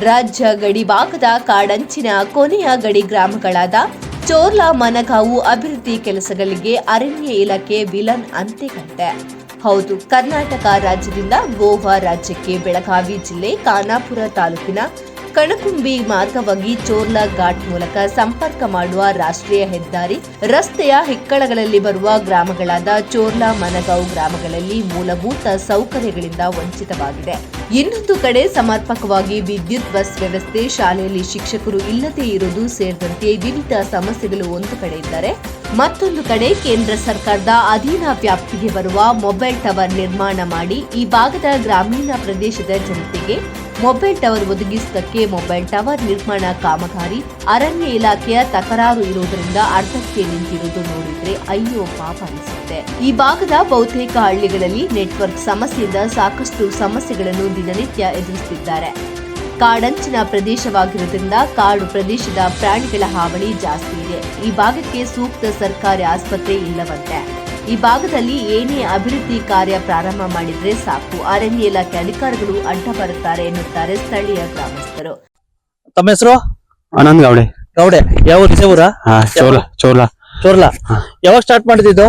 ರಾಜ್ಯ ಗಡಿಭಾಗದ ಕಾಡಂಚಿನ ಕೊನೆಯ ಗಡಿ ಗ್ರಾಮಗಳಾದ ಚೋರ್ಲಾ ಮನಗಾವು ಅಭಿವೃದ್ಧಿ ಕೆಲಸಗಳಿಗೆ ಅರಣ್ಯ ಇಲಾಖೆ ವಿಲನ್ ಅಂತೆಕಟ್ಟೆ. ಹೌದು, ಕರ್ನಾಟಕ ರಾಜ್ಯದಿಂದ ಗೋವಾ ರಾಜ್ಯಕ್ಕೆ ಬೆಳಗಾವಿ ಜಿಲ್ಲೆ ಖಾನಾಪುರ ತಾಲೂಕಿನ ಕಣಕುಂಬಿ ಮಾರ್ಗವಾಗಿ ಚೋರ್ಲಾ ಘಾಟ್ ಮೂಲಕ ಸಂಪರ್ಕ ಮಾಡುವ ರಾಷ್ಟ್ರೀಯ ಹೆದ್ದಾರಿ ರಸ್ತೆಯ ಹೆಕ್ಕಳಗಳಲ್ಲಿ ಬರುವ ಗ್ರಾಮಗಳಾದ ಚೋರ್ಲಾ ಮನಗಾಂವ್ ಗ್ರಾಮಗಳಲ್ಲಿ ಮೂಲಭೂತ ಸೌಕರ್ಯಗಳಿಂದ ವಂಚಿತವಾಗಿದೆ. ಇನ್ನೊಂದು ಕಡೆ ಸಮರ್ಪಕವಾಗಿ ವಿದ್ಯುತ್ ಬಸ್ ವ್ಯವಸ್ಥೆ, ಶಾಲೆಯಲ್ಲಿ ಶಿಕ್ಷಕರು ಇಲ್ಲದೇ ಇರುವುದು ಸೇರಿದಂತೆ ವಿವಿಧ ಸಮಸ್ಯೆಗಳು ಒಂದು ಕಡೆ ಇದ್ದರೆ, ಮತ್ತೊಂದು ಕಡೆ ಕೇಂದ್ರ ಸರ್ಕಾರದ ಅಧೀನ ವ್ಯಾಪ್ತಿಗೆ ಬರುವ ಮೊಬೈಲ್ ಟವರ್ ನಿರ್ಮಾಣ ಮಾಡಿ ಈ ಭಾಗದ ಗ್ರಾಮೀಣ ಪ್ರದೇಶದ ಜನತೆಗೆ ಮೊಬೈಲ್ ಟವರ್ ಒದಗಿಸುವುದಕ್ಕೆ ಮೊಬೈಲ್ ಟವರ್ ನಿರ್ಮಾಣ ಕಾಮಗಾರಿ ಅರಣ್ಯ ಇಲಾಖೆಯ ತಕರಾರು ಇರುವುದರಿಂದ ಅರ್ಧಕ್ಕೆ ನಿಂತಿರುವುದು ನೋಡಿದ್ರೆ ಅಯ್ಯೋ ಪಾಪ ಅನಿಸುತ್ತೆ. ಈ ಭಾಗದ ಬಹುತೇಕ ಹಳ್ಳಿಗಳಲ್ಲಿ ನೆಟ್ವರ್ಕ್ ಸಮಸ್ಯೆಯಿಂದ ಸಾಕಷ್ಟು ಸಮಸ್ಯೆಗಳನ್ನು ದಿನನಿತ್ಯ ಎದುರಿಸುತ್ತಿದ್ದಾರೆ. ಕಾಡಂಚಿನ ಪ್ರದೇಶವಾಗಿರುವುದರಿಂದ ಕಾಡು ಪ್ರದೇಶದ ಪ್ರಾಣಿಗಳ ಹಾವಳಿ ಜಾಸ್ತಿ ಇದೆ. ಈ ಭಾಗಕ್ಕೆ ಸೂಕ್ತ ಸರ್ಕಾರಿ ಆಸ್ಪತ್ರೆ ಇಲ್ಲವಂತೆ. ಈ ಭಾಗದಲ್ಲಿ ಏನೇ ಅಭಿವೃದ್ಧಿ ಕಾರ್ಯ ಪ್ರಾರಂಭ ಮಾಡಿದ್ರೆ ಸಾಕು, ಅರಣ್ಯ ಇಲಾಖೆ ಅಧಿಕಾರಿಗಳು ಅಡ್ಡ ಬರುತ್ತಾರೆ ಎನ್ನುತ್ತಾರೆ ಸ್ಥಳೀಯ ಗ್ರಾಮಸ್ಥರು. ತಮ್ಮ ಹೆಸರು? ಆನಂದ್ ಗೌಡೆ. ಗೌಡೆ, ಯಾವ ಊರ? ಚೋರ್ಲಾ. ಚೋರ್ಲಾ. ಯಾವಾಗ ಸ್ಟಾರ್ಟ್ ಮಾಡಿದ್ದು?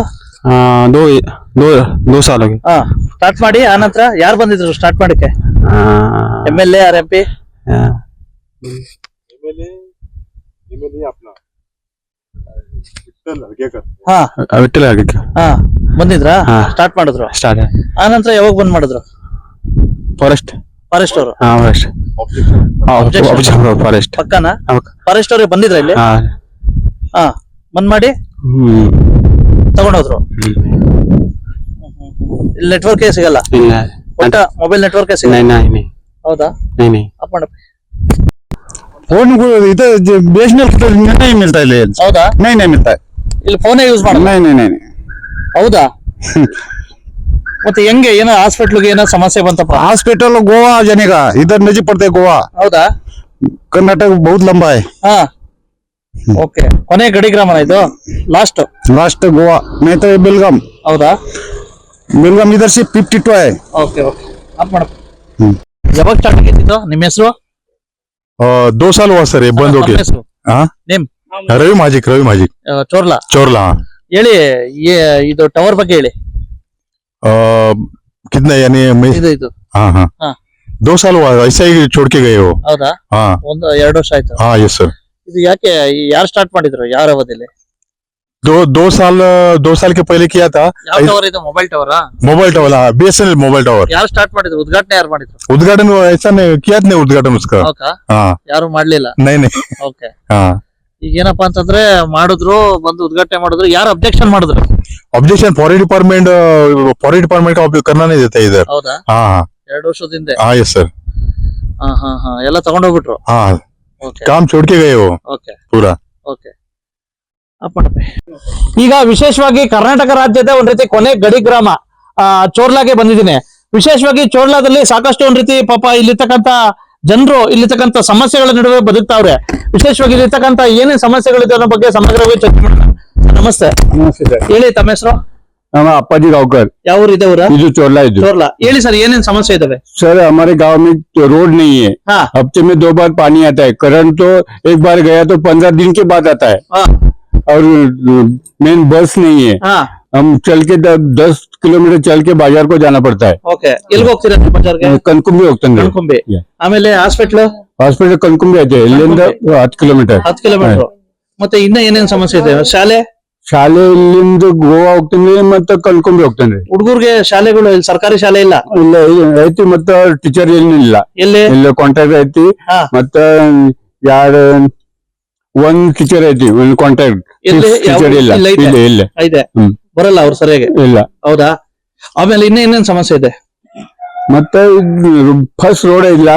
दो साल हो गए. ಸ್ಟಾರ್ಟ್ ಮಾಡಿ ಆನಂತರ ಯಾರು ಬಂದಿದ್ರು ಸ್ಟಾರ್ಟ್ ಮಾಡಕ್ಕೆ? MLA or MP? ವಿಠಲ್ ಬಂದಿದ್ರಾ? ಸ್ಟಾರ್ಟ್ ಮಾಡಿದ್ರು. ಆನಂತರ ಯಾವಾಗ ಬಂದ್ ಮಾಡಿದ್ರು? ಫಾರೆಸ್ಟ್ ಅವರು ಫಾರೆಸ್ಟ್ ಪಕ್ಕನ ಫಾರೆಸ್ಟ್ ಅವ್ರಿಗೆ ಬಂದಿದ್ರ ಇಲ್ಲಿ? ಬಂದ್ ಮಾಡಿ ತಗೊಂಡೋದ್ರು. ಇಲ್ಲಿ ನೆಟ್ವರ್ಕ್ ಸಿಗಲ್ಲ, ಮೊಬೈಲ್ ನೆಟ್ವರ್ಕ್ ಸಿಗಲ್ಲ. ಹೌದಾ? फोन इधर BSNL नहीं मिलता है. ಹೌದಾ? नहीं मिलता है. ಇಲ್ಲಿ ಫೋನೇ ಯೂಸ್ ಮಾಡಲ್ಲ? नहीं. ಹೌದಾ? ಮತ್ತೆ ಹೆಂಗೆ ಏನೋ ಹಾಸ್ಪಿಟಲ್ಗೆ ಏನೋ ಸಮಸ್ಯೆ ಬಂತಪ್ಪ? हॉस्पिटल गोवा जाने का, इधर नजदीक पड़ता है गोवा. ಹೌದಾ? कर्नाटक बहुत लंबा है. ಓಕೆ. ಕೊನೆ ಗಡಿ ಗ್ರಾಮನ ಇದು? ಲಾಸ್ಟ್ गोवा, नहीं तो बेलगाम. ಹೌದಾ? बेलगाम इधर से 52 है. ಓಕೆ. ಅಪ್ ಮಾಡು. ಯಾವಾಗ ಸ್ಟಾರ್ಟ್ ಆಗಿದ್ದು? ನಿಮ್ಮ ಹೆಸರು? 2 साल हुआ सर, ये बंद हो गया. ನೇಮ್? रवि माजिक. चोरला. ಹೇಳಿ, ಇದು ಟವರ್ ಬಗ್ಗೆ ಹೇಳಿ. कितना यानी ಇದು? हाँ 2 साल हुआ ऐसा ही छोड़ के गए हो. ಹೌದಾ? ಒಂದು 2 ವರ್ಷ ಆಯ್ತು. हाँ यस सर. ಇದು ಯಾಕೆ ಯಾರು ಸ್ಟಾರ್ಟ್ ಮಾಡಿದ್ರು? ಯಾರ ಅವಧಿಯಲ್ಲಿ? 2 साल के पहले किया था. ಯಾವ ಟವರ್ ಇದು? ಮೊಬೈಲ್ ಟವರಾ? Mobile tower, BSNL mobile tower. ಯಾರು ಸ್ಟಾರ್ಟ್ ಮಾಡಿದ್ರು? ಉದ್ಘಾಟನೆ ಯಾರು ಮಾಡಿದ್ರು? उद्घाटन ऐसा नहीं किया नहीं, उद्घाटन उसका. ಯಾರು ಮಾಡ್ಲಿಲ್ಲ? नहीं. ಓಕೆ. ಈಗ ಏನಪ್ಪಾ ಅಂತಂದ್ರೆ ಮಾಡಿದ್ರು, ಬಂದು ಉದ್ಘಾಟನೆ ಮಾಡಿದ್ರು. ಯಾರು ಅಬ್ಜೆಕ್ಷನ್ ಮಾಡಿದ್ರು? ऑब्जेक्शन फॉरेस्ट डिपार्टमेंट का करना नहीं देता इधर. ಹೌದಾ? 2 ವರ್ಷದಿಂದ? Yes sir. ಎಲ್ಲ ತಗೊಂಡೋಗ್ಬಿಟ್ರು. काम छोड़ के गए हो. ಓಕೆ. पूरा. ಓಕೆ. ಈಗ ವಿಶೇಷವಾಗಿ ಕರ್ನಾಟಕ ರಾಜ್ಯದ ಒಂದ್ ರೀತಿ ಕೊನೆ ಗಡಿ ಗ್ರಾಮ ಚೋರ್ಲಾಗೆ ಬಂದಿದ್ದೀನಿ. ವಿಶೇಷವಾಗಿ ಚೋರ್ಲಾದಲ್ಲಿ ಸಾಕಷ್ಟು ಒಂದ್ ರೀತಿ ಪಾಪ ಇಲ್ಲಿರ್ತಕ್ಕಂತ ಜನರು ಇಲ್ಲಿರ್ತಕ್ಕಂತ ಸಮಸ್ಯೆಗಳ ನಡುವೆ ಬದುಕ್ತಾವ್ರೆ. ವಿಶೇಷವಾಗಿ ಇಲ್ಲಿರ್ತಕ್ಕಂತ ಏನೇನ್ ಸಮಸ್ಯೆಗಳಿದೆ ಅನ್ನೋ ಬಗ್ಗೆ ಸಮಗ್ರವಾಗಿ ಚರ್ಚೆ ಮಾಡೋಣ. ನಮಸ್ತೆ. ಹೇಳಿ, ತಮ್ಮ ಹೆಸರು? अप्पाजी गाँवकर. ಯಾವ ಊರು ಇದೆ? ಊರ ಚೋರ್ಲಾ. ಹೇಳಿ ಸರ್, ಏನೇನ್ ಸಮಸ್ಯೆ ಇದಾವೆ? सर हमारे गांव में रोड नहीं है. हफ्ते में 2 बार पानी आता है. करंट तो एक बार गया तो 15 दिन के बाद आता है. और मेन बस नहीं है. हम चल के 10 किलोमीटर चल के बाजार को जाना पड़ता है. ಓಕೆ. ಎಲ್ಲಿಗೆ ಹೋಗ್ತೀರಾ ಬಾಜಾರ್ಗೆ? कनकुंबी होते हैं. ಕನಕುಂಬಿ. ಆಮೇಲೆ ಹಾಸ್ಪಿಟಲ್ कनकुंबी आते हैं. इಲ್ಲಿಂದ 10 किलोमीटर. ಮತ್ತೆ ಇನ್ನ ಏನೇನ್ ಸಮಸ್ಯೆ ಇದೆ? ಶಾಲೆ ಇಲ್ಲಿಂದ ಗೋವಾ ಹೋಗ್ತೀನಿ ಮತ್ತೆ ಕನ್ಕೊಂಬಿ ಹೋಗ್ತೇನೆ. ಹುಡುಗರಿಗೆ ಶಾಲೆಗಳು ಸರ್ಕಾರಿ ಶಾಲೆ ಇಲ್ಲ ಐತಿ, ಮತ್ತೆ ಟೀಚರ್ ಏನಿಲ್ಲ. ಎಲ್ಲ ಕಾಂಟ್ರಾಕ್ಟ್ ಐತಿ. ಮತ್ತ ಒಂದ್ ಟೀಚರ್ ಐತಿ, ಒಂದ್ ಕಾಂಟ್ರಾಕ್ಟ್ ಟೀಚರ್ ಇಲ್ಲ. ಬರಲ್ಲ ಅವ್ರು ಸರಿಯಾಗಿ? ಇಲ್ಲ. ಹೌದಾ? ಆಮೇಲೆ ಇನ್ನೇನೇನ್ ಸಮಸ್ಯೆ ಇದೆ? ಮತ್ತೆ ಫಸ್ಟ್ ರೋಡ್ ಇಲ್ಲ,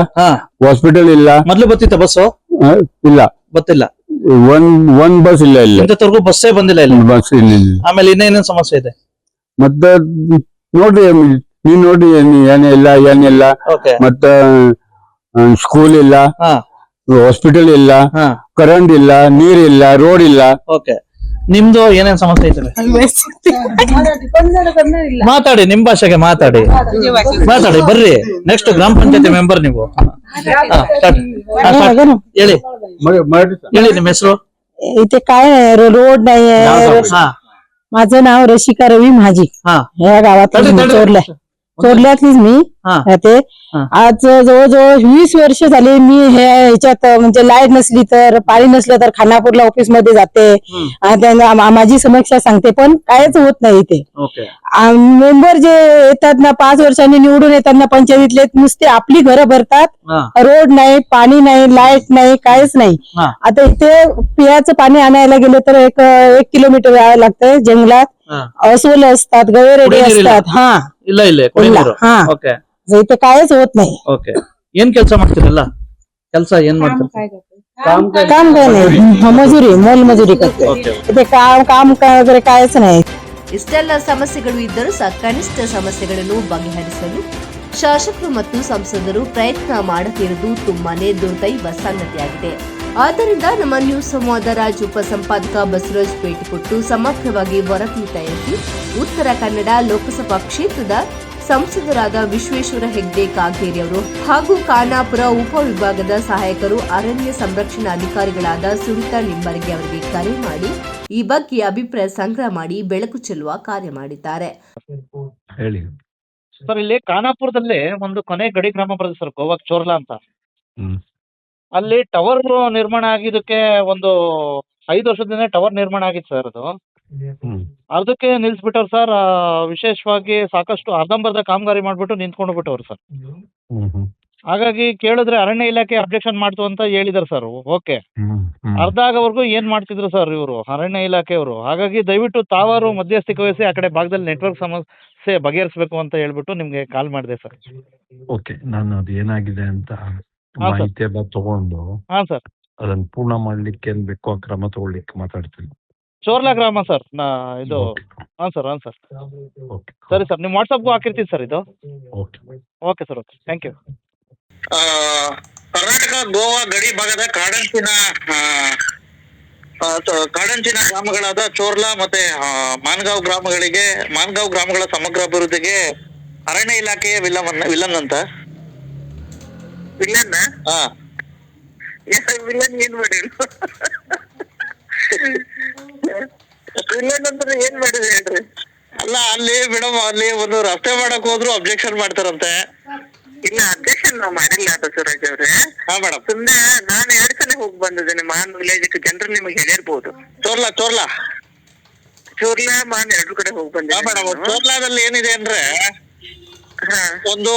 ಹಾಸ್ಪಿಟಲ್ ಇಲ್ಲ. ಮೊದ್ಲು ಬರ್ತಿತ್ತ ಬಸ್? ಇಲ್ಲ, ಗೊತ್ತಿಲ್ಲ. ಒಂದ್ ಬಸ್ ಇಲ್ಲ. ಇಲ್ಲ, ಬಸ್ಸೇ ಬಂದಿಲ್ಲ ಇಲ್ಲ. ಬಸ್ ಇಲ್ಲ. ಆಮೇಲೆ ಇನ್ನೇನೇನ್ ಸಮಸ್ಯೆ ಇದೆ? ಮತ್ತೆ ನೋಡ್ರಿ, ನೀವ್ ನೋಡ್ರಿ, ಏನಿಲ್ಲ. ಮತ್ತ ಸ್ಕೂಲ್ ಇಲ್ಲ, ಹಾಸ್ಪಿಟಲ್ ಇಲ್ಲ, ಕರೆಂಟ್ ಇಲ್ಲ, ನೀರ್ ಇಲ್ಲ, ರೋಡ್ ಇಲ್ಲ. ಓಕೆ. ನಿಮ್ದು ಏನೇನ್ ಸಮಸ್ಯೆ ಐತೆ ಮಾತಾಡಿ, ನಿಮ್ ಭಾಷೆಗೆ ಮಾತಾಡಿ ಬರ್ರಿ. ನೆಕ್ಸ್ಟ್ ಗ್ರಾಮ ಪಂಚಾಯತಿ ಮೆಂಬರ್ ನೀವು. ಹೇಳಿ ಹೇಳಿ ನಿಮ್ಮ ಹೆಸರು. इथे काय रोड नाही आहे. माझं नाव रशिका रवी महाजी. या गावात चोरल्यातलीच मी राहते. आज जवळजवळ 20 वर्ष झाली मी ह्याच्यात, म्हणजे लाईट नसली तर, पाणी नसलं तर खानापूरला ऑफिस मध्ये जाते. माझी समस्या सांगते, पण कायच होत नाही इथे. मेंबर जे येतात ना 5 वर्षांनी निवडून येतात ना पंचायतीतले, नुसते आपली घरं भरतात. रोड नाही, पाणी नाही, लाईट नाही, काहीच नाही. आता इथे पियाचं पाणी आणायला गेलं तर 1 किलोमीटर यावं लागतंय. जंगलात अस्वल असतात, गवेरेडे असतात. ಇಲ್ಲ ಇಲ್ಲ ಓಕೆ. इथे कायच होत नाही. ಓಕೆ, ಏನ್ ಕೆಲಸ ಮಾಡ್ತೀರಲ್ಲ? ಕೆಲಸ ಏನ್ ಮಾಡ್ತೀರಿ? काम काय नाही, मजुरी, मोलमजुरी करते. इथे काम वगैरे कायच नाही. ಇಷ್ಟೆಲ್ಲ ಸಮಸ್ಯೆಗಳು ಇದ್ದರೂ ಸಹ ಕನಿಷ್ಠ ಸಮಸ್ಯೆಗಳನ್ನು ಬಗೆಹರಿಸಲು ಶಾಸಕರು ಮತ್ತು ಸಂಸದರು ಪ್ರಯತ್ನ ಮಾಡದಿರುವುದು ತುಂಬಾನೇ ದುರ್ದೈವ ಸಂಗತಿಯಾಗಿದೆ. ಆದ್ದರಿಂದ ನಮ್ಮ ನ್ಯೂಸ್ ಸಂವಾದ ರಾಜ್ ಉಪಸಂಪಾದಕ ಬಸವರಾಜ್ ಭೇಟಿ ಕೊಟ್ಟು ಸಮಗ್ರವಾಗಿ ವರದಿ ತಯಾರಿಸಿ ಉತ್ತರ ಕನ್ನಡ ಲೋಕಸಭಾ ಕ್ಷೇತ್ರದ ಸಂಸದರಾದ ವಿಶ್ವೇಶ್ವರ ಹೆಗ್ಡೆ ಕಾಗೇರಿ ಅವರು ಹಾಗೂ ಖಾನಾಪುರ ಉಪವಿಭಾಗದ ಸಹಾಯಕರು ಅರಣ್ಯ ಸಂರಕ್ಷಣಾ ಅಧಿಕಾರಿಗಳಾದ ಸುರಿತಾ ನಿಂಬರ್ಗಿ ಅವರಿಗೆ ಕರೆ ಮಾಡಿ ಈ ಬಗ್ಗೆ ಅಭಿಪ್ರಾಯ ಸಂಗ್ರಹ ಮಾಡಿ ಬೆಳಕು ಚೆಲ್ಲುವ ಕಾರ್ಯ ಮಾಡಿದ್ದಾರೆ. ಸರ್, ಇಲ್ಲಿ ಖಾನಾಪುರದಲ್ಲಿ ಒಂದು ಕೊನೆ ಗಡಿ ಗ್ರಾಮ ಬರುತ್ತೆ ಸರ್, ಗೋವಾ ಚೋರ್ಲಾ ಅಂತ. ಅಲ್ಲಿ ಟವರ್ ನಿರ್ಮಾಣ ಆಗಿದ್ದಕ್ಕೆ ಒಂದು 5 ವರ್ಷದಿಂದ ಟವರ್ ನಿರ್ಮಾಣ ಆಗಿತ್ತು ಸರ್. ಅದು ಅರ್ಧಕ್ಕೆ ನಿಲ್ಸ್ಬಿಟ್ಟವ್ರು ಸರ್. ವಿಶೇಷವಾಗಿ ಸಾಕಷ್ಟು ಅರ್ಧಂಬರ್ಧ ಕಾಮಗಾರಿ ಮಾಡ್ಬಿಟ್ಟು ನಿಂತ್ಕೊಂಡು ಬಿಟ್ಟವ್ರು ಸರ್. ಹಾಗಾಗಿ ಕೇಳಿದ್ರೆ ಅರಣ್ಯ ಇಲಾಖೆ ಅಬ್ಜೆಕ್ಷನ್ ಮಾಡ್ತು ಅಂತ ಹೇಳಿದಾರೆ ಸರ್. ಓಕೆ, ಅರ್ಧ ಆಗೋವರೆಗೂ ಏನ್ ಮಾಡ್ತಿದ್ರು ಸರ್ ಇವರು ಅರಣ್ಯ ಇಲಾಖೆಯವರು. ಹಾಗಾಗಿ ದಯವಿಟ್ಟು ತಾವಾರು ಮಧ್ಯಸ್ಥಿಕೆ ವಹಿಸಿ ಆ ಕಡೆ ಭಾಗದಲ್ಲಿ ನೆಟ್ವರ್ಕ್ ಸಮಸ್ಯೆ ಬಗೆಹರಿಸಬೇಕು ಅಂತ ಹೇಳ್ಬಿಟ್ಟು ನಿಮ್ಗೆ ಕಾಲ್ ಮಾಡಿದೆ ಸರ್. ಓಕೆ, ನಾನು ಅದು ಏನಾಗಿದೆ ಅಂತ ಮಾಹಿತಿ ಎಲ್ಲ ತಗೊಂಡು ಸರ್ ಅದನ್ನ ಪೂರ್ಣ ಮಾಡ್ಲಿಕ್ಕೆ ಏನ್ ಬೇಕೋ ಆ ಕ್ರಮ ತಗೊಳ್ಳಿಕ್ಕೆ ಮಾತಾಡ್ತೀನಿ. ಚೋರ್ಲಾ ಗ್ರಾಮ ಸರ್, ಇದು ಸರ್. ಓಕೆ, ಸರಿ ಸರ್, ನಿಮ್ಮ ವಾಟ್ಸಪ್ಗೂ ಹಾಕಿರ್ತೀನಿ ಸರ್ ಇದು. Okay okay sir, okay, thank you. Karnataka Goa ಗಡಿ ಭಾಗದ ಕಾಡಂಚಿನ ಗ್ರಾಮಗಳಾದ ಚೋರ್ಲಾ ಮತ್ತೆ ಮಾನ್ಗಾಂವ್ ಗ್ರಾಮಗಳ ಸಮಗ್ರ ಅಭಿವೃದ್ಧಿಗೆ ಅರಣ್ಯ ಇಲಾಖೆಯ ವಿಲನ್ ಅಂತ. ವಿಲನ್ ಏನ್ ಮಾಡಿದ್ರು? ವಿಲನ್ ಅಂದ್ರೆ ಏನ್ ಮಾಡಿದ್ರು ಹೇಳ್ರಿ. ಅಲ್ಲ, ಅಲ್ಲಿ ಮೇಡಮ್, ಅಲ್ಲಿ ಒಂದು ರಸ್ತೆ ಮಾಡಕ್ ಹೋದ್ರು ಅಬ್ಜೆಕ್ಷನ್ ಮಾಡ್ತಾರಂತೆ. ಇಲ್ಲ, ಅಬ್ಜೆಕ್ಷನ್ ನಾವು ಮಾಡಿಲ್ಲ ಬಸವರಾಜ್ ಅವ್ರೆ. ಮೇಡಮ್, ಸುಮ್ನೆ ನಾನು 2 ಸಲ ಹೋಗಿ ಬಂದಿದ್ದೇನೆ ಮಾನ್ ವಿಲೇಜ್. ಜನರು ನಿಮಗೆ ಹೇಳಿರ್ಬೋದು. ಚೋರ್ಲಾ ಮಾನ್ 2 ಕಡೆ ಹೋಗಿ ಬಂದಿದ್ದೆ ಮೇಡಮ್. ಚೋರ್ಲಾದಲ್ಲಿ ಏನಿದೆ ಅಂದ್ರೆ ಒಂದು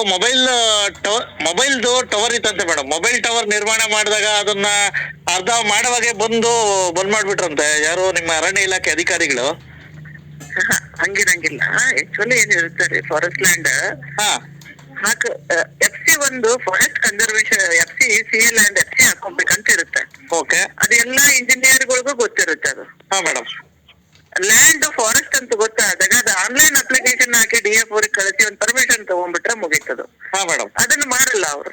ಮೊಬೈಲ್ದು ಟವರ್ ಇತ್ತಂತೆ ಮೇಡಮ್. ಮೊಬೈಲ್ ಟವರ್ ನಿರ್ಮಾಣ ಮಾಡಿದಾಗ ಅದನ್ನ ಅರ್ಧ ಮಾಡುವಾಗೆ ಬಂದ್ ಮಾಡ್ಬಿಟ್ರಂತೆ ಯಾರು ನಿಮ್ಮ ಅರಣ್ಯ ಇಲಾಖೆ ಅಧಿಕಾರಿಗಳು. ಹಂಗಿರಂಗಿಲ್ಲ. ಆಕ್ಚುಲಿ ಏನಿರುತ್ತೆ, ಫಾರೆಸ್ಟ್ ಲ್ಯಾಂಡ್ FC ಒಂದು forest conservation FC CA land FC ಹಾಕೊಬೇಕಂತ ಇರುತ್ತೆ. ಓಕೆ, ಅದೆಲ್ಲ ಇಂಜಿನಿಯರ್ಗಳಿಗೂ ಗೊತ್ತಿರುತ್ತೆ ಅದು. ಮೇಡಮ್, ಲ್ಯಾಂಡ್ ಫಾರೆಸ್ಟ್ ಅಂತ ಗೊತ್ತಾದಾಗ ಅದು ಆನ್ಲೈನ್ ಅಪ್ಲಿಕೇಶನ್ ಹಾಕಿ DF ಅವ್ರಿಗೆ ಕಳಿಸಿ ಒಂದು ಪರ್ಮಿಷನ್ ತಗೊಂಡ್ಬಿಟ್ರೆ ಮುಗೀತದು. ಮೇಡಮ್, ಅದನ್ನ ಮಾಡಲ್ಲ ಅವರು.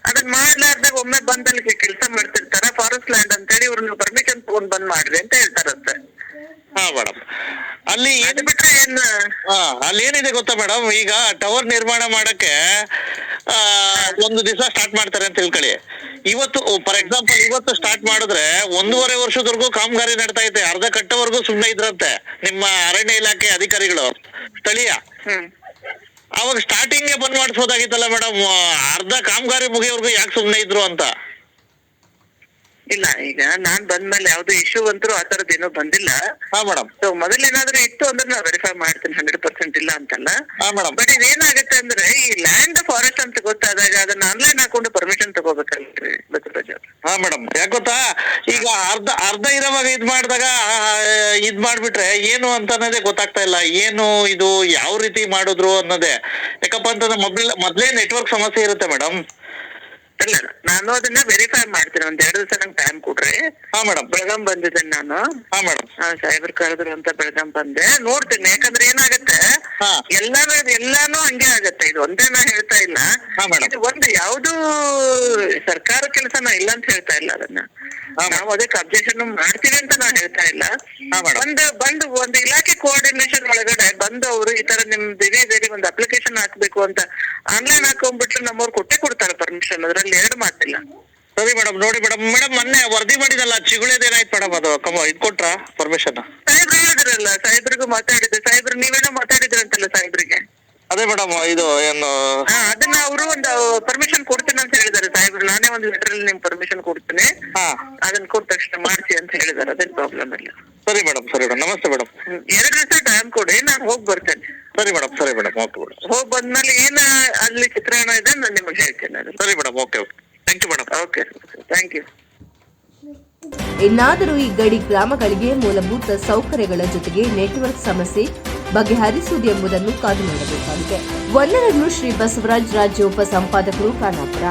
ಅದನ್ನ ಮಾಡ್ಲಾರ್ದಾಗ ಒಮ್ಮೆ ಬಂದಲ್ಲಿ ಕೆಲಸ ಮಾಡ್ತಿರ್ತಾರ. ಫಾರೆಸ್ಟ್ ಲ್ಯಾಂಡ್ ಅಂತ ಹೇಳಿ ಇವ್ರನ್ನ ಪರ್ಮಿಷನ್ ತಗೊಂಡ್ ಬಂದ್ ಮಾಡ್ರಿ ಅಂತ ಹೇಳ್ತಾರಂತೆ. ಮೇಡಮ್, ಅಲ್ಲಿ ಬಿಟ್ರೆ ಅಲ್ಲಿ ಏನಿದೆ ಗೊತ್ತಾ ಮೇಡಮ್, ಈಗ ಟವರ್ ನಿರ್ಮಾಣ ಮಾಡಕ್ಕೆ ಒಂದು ದಿವಸ ಸ್ಟಾರ್ಟ್ ಮಾಡ್ತಾರೆ ಅಂತ ತಿಳ್ಕೊಳ್ಳಿ. ಇವತ್ತು ಫಾರ್ ಎಕ್ಸಾಂಪಲ್ ಇವತ್ತು ಸ್ಟಾರ್ಟ್ ಮಾಡಿದ್ರೆ 1.5 ವರ್ಷದವರೆಗೂ ಕಾಮಗಾರಿ ನಡ್ತಾ ಐತೆ. ಅರ್ಧ ಕಟ್ಟವರೆಗೂ ಸುಮ್ಮನೆ ಇದ್ರಂತೆ ನಿಮ್ಮ ಅರಣ್ಯ ಇಲಾಖೆ ಅಧಿಕಾರಿಗಳು ಸ್ಥಳೀಯ. ಅವಾಗ ಸ್ಟಾರ್ಟಿಂಗ್ ಬಂದ್ ಮಾಡಿಸೋದಾಗಿತ್ತಲ್ಲ ಮೇಡಮ್. ಅರ್ಧ ಕಾಮಗಾರಿ ಮುಗಿಯೋರ್ಗು ಯಾಕೆ ಸುಮ್ಮನೆ ಇದ್ರು ಅಂತ. ಇಲ್ಲ, ಈಗ ನಾನ್ ಬಂದ್ಮೇಲೆ ಯಾವ್ದು ಇಶ್ಯೂ ಅಂತೂ ಆ ತರದ್ ಏನೋ ಬಂದಿಲ್ಲ. ಮೇಡಮ್, ಸೊ ಮೊದಲೇನಾದ್ರೂ ಇತ್ತು ಅಂದ್ರೆ ನಾ ವೆರಿಫೈ ಮಾಡ್ತೀನಿ. 100% ಇಲ್ಲ ಅಂತಲ್ಲ ಮೇಡಮ್. ಬಟ್ ಇದೇನಾಗುತ್ತೆ ಅಂದ್ರೆ ಈ ಲ್ಯಾಂಡ್ ಫಾರೆಸ್ಟ್ ಅಂತ ಗೊತ್ತಾದಾಗ ಅದನ್ನ ಆನ್ಲೈನ್ ಹಾಕೊಂಡು ಪರ್ಮಿಷನ್ ತಗೋಬೇಕಲ್ರಿ ಬಸವರಾಜ್ ಅವ್ರು. ಮೇಡಮ್, ಯಾಕೆ ಗೊತ್ತಾ, ಈಗ ಅರ್ಧ ಇರೋವಾಗ ಇದ್ ಮಾಡ್ಬಿಟ್ರೆ ಏನು ಅಂತ ಅನ್ನೋದೇ ಗೊತ್ತಾಗ್ತಾ ಇಲ್ಲ. ಏನು ಇದು ಯಾವ ರೀತಿ ಮಾಡಿದ್ರು ಅನ್ನೋದೇ. ಯಾಕಪ್ಪ ಅಂತಂದ್ರೆ ಮೊದ್ಲೇ ನೆಟ್ವರ್ಕ್ ಸಮಸ್ಯೆ ಇರುತ್ತೆ ಮೇಡಮ್. ಇಲ್ಲ, ನಾನು ಅದನ್ನ ವೆರಿಫೈ ಮಾಡ್ತೀನಿ. 1-2 ದಿವಸ ನಂಗೆ ಟೈಮ್ ಕೊಡ್ರಿ. ಮೇಡಮ್, ಬೆಳಗಾಂ ಬಂದಿದ್ದೇನೆ ನಾನು. ಮೇಡಮ್, ಸಾಹೇಬ್ರು ಕರೆದ್ರು ಅಂತ ಬೆಳಗಾಂ ಬಂದೆ. ನೋಡ್ತೀನಿ, ಯಾಕಂದ್ರೆ ಏನಾಗತ್ತೆ, ಎಲ್ಲಾನು ಹಂಗೆ ಆಗತ್ತೆ. ಇದು ಒಂದೇ ನಾ ಹೇಳ್ತಾ ಇಲ್ಲ. ಇದು ಒಂದು ಯಾವ್ದು ಸರ್ಕಾರ ಕೆಲಸನ ಇಲ್ಲ ಅಂತ ಹೇಳ್ತಾ ಇಲ್ಲ. ಅದನ್ನ ನಾವು ಅದಕ್ಕೆ ಅಬ್ಜೆಕ್ಷನ್ ಮಾಡ್ತೀವಿ ಅಂತ ನಾ ಹೇಳ್ತಾ ಇಲ್ಲ. ಒಂದು ಇಲಾಖೆ ಕೋಆರ್ಡಿನೇಷನ್ ಒಳಗಡೆ ಬಂದು ಅವರು ಈ ತರ ನಿಮ್ದು ಇದೆ ಒಂದು ಅಪ್ಲಿಕೇಶನ್ ಹಾಕ್ಬೇಕು ಅಂತ ಆನ್ಲೈನ್ ಹಾಕೊಂಡ್ಬಿಟ್ರೆ ನಮ್ಮವ್ರು ಕೊಡ್ತಾರೆ ಪರ್ಮಿಷನ್, ಅದ್ರಲ್ಲಿ ಎರಡು ಮಾತಿಲ್ಲ. ಸರಿ ಮೇಡಮ್, ನೋಡಿ ಮೇಡಮ್ ಮೊನ್ನೆ ವರದಿ ಮಾಡಿದಲ್ಲ ಚಿಗುಳೇದೇನಾಯ್ತು ಮೇಡಮ್, ಅದು ಇದ್ ಕೊಟ್ರ ಪರ್ಮಿಷನ್? ಸಾಹೇಬ್ರು ಹೇಳಿದ್ರಲ್ಲ, ಸಾಹೇಬ್ರಿಗೂ ಮಾತಾಡಿದ್ರೆ, ಸಾಹೇಬ್ರು ನೀವೇನೋ ಮಾತಾಡಿದ್ರಂತಲ್ಲ ಸಾಹೇಬ್ರಿಗೆ. ಅದೇ ಮೇಡಮ್, ಇದು ಏನು ಅದನ್ನ ಅವರು ಒಂದು ಪರ್ಮಿಷನ್ ಕೊಡ್ತೀನಿ ಅಂತ ಹೇಳಿದಾರೆ ಸಾಹೇಬ್ರು. ನಾನೇ ಒಂದು ಲೆಟರ್ ಅಲ್ಲಿ ನಿಮ್ ಪರ್ಮಿಷನ್ ಕೊಡ್ತೀನಿ, ಅದನ್ನ ಕೊಟ್ಟ ತಕ್ಷಣ ಮಾಡ್ಸಿ ಅಂತ ಹೇಳಿದಾರೆ. ಅದೇನ್ ಪ್ರಾಬ್ಲಮ್ ಇಲ್ಲ. ಸರಿ ಮೇಡಮ್, ಸರಿ ಮೇಡಮ್, ನಮಸ್ತೆ ಮೇಡಮ್. 2 ದಿವಸ ಟೈಮ್ ಕೊಡಿ, ನಾನು ಹೋಗಿ ಬರ್ತೇನೆ. ಸರಿ ಮೇಡಮ್, ಸರಿ ಮೇಡಮ್, ಓಕೆ ಮೇಡಮ್. ಹೋಗಿ ಬಂದ್ಮೇಲೆ ಏನ ಅಲ್ಲಿ ಚಿತ್ರಾನ್ನ ಇದೆ ನಾನು ನಿಮಗೆ ಹೇಳ್ತೇನೆ. ಸರಿ madam, okay okay, thank you madam. Okay, thank you. ಇನ್ನಾದರೂ ಈ ಗಡಿ ಗ್ರಾಮಗಳಿಗೆ ಮೂಲಭೂತ ಸೌಕರ್ಯಗಳ ಜೊತೆಗೆ ನೆಟ್ವರ್ಕ್ ಸಮಸ್ಯೆ ಬಗೆಹರಿಸುವುದು ಎಂಬುದನ್ನು ಕಾದು ನೋಡಬೇಕಾಗಿದೆ. ಶ್ರೀ ಬಸವರಾಜ್ ರಾಜ್ಯ ಉಪ ಸಂಪಾದಕರು ಖಾನಾಪುರ.